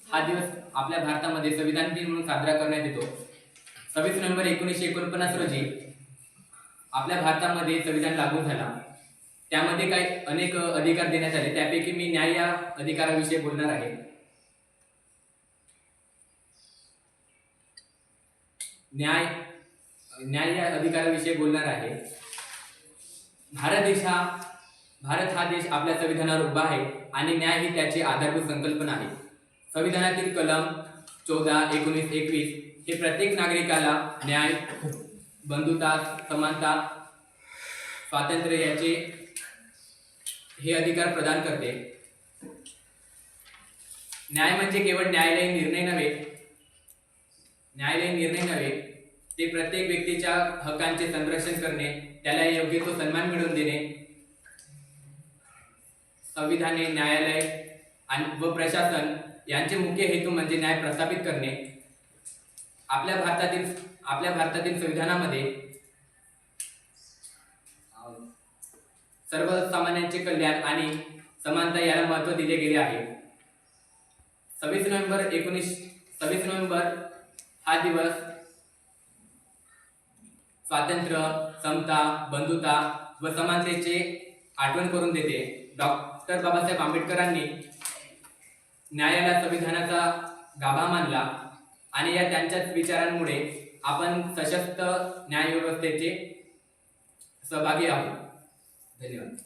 हा दिवस आपल्या भारतामध्ये संविधान दिन म्हणून साजरा करण्यात येतो। 26 नोव्हेंबर 1949 रोजी आपल्या भारतामध्ये संविधान लागू झाला। त्यामध्ये काही अनेक अधिकार देण्यात आले, त्यापैकी मी न्याय या अधिकाराविषयी बोलणार आहे। न्याय या अधिकाराविषयी बोलणार आहे। भारत हा देश आपल्या संविधानावर उभा आहे आणि न्याय ही त्याची आधारभूत संकल्पना आहे। संविधानातील कलम 14, 19, 21 हे प्रत्येक नागरिकाला न्याय, बंधुता, समानता, स्वातंत्र्य याचे हे अधिकार प्रदान करते। न्याय म्हणजे केवळ न्यायालयीन निर्णय नव्हे, ते प्रत्येक व्यक्तीच्या हक्कांचे संरक्षण करणे, त्याला योग्य तो सन्मान मिळवून देणे। संविधाने, न्यायालय व प्रशासन यांचे मुख्य हेतू म्हणजे न्याय प्रस्थापित करणे। आपल्या भारतातील संविधानामध्ये सर्वसामान्यांचे कल्याण आणि समानता याला महत्त्व दिले गेले आहे। 26 नोव्हेंबर हा दिवस स्वातंत्र्य, समता, बंधुता व समानतेचे आठवण करून देते। डॉक्टर बाबासाहेब आंबेडकरांनी न्यायाला संविधानाचा गाभा मानला आणि या त्यांच्याच विचारांमुळे आपण सशक्त न्याय व्यवस्थेचे सहभागी आहोत। धन्यवाद।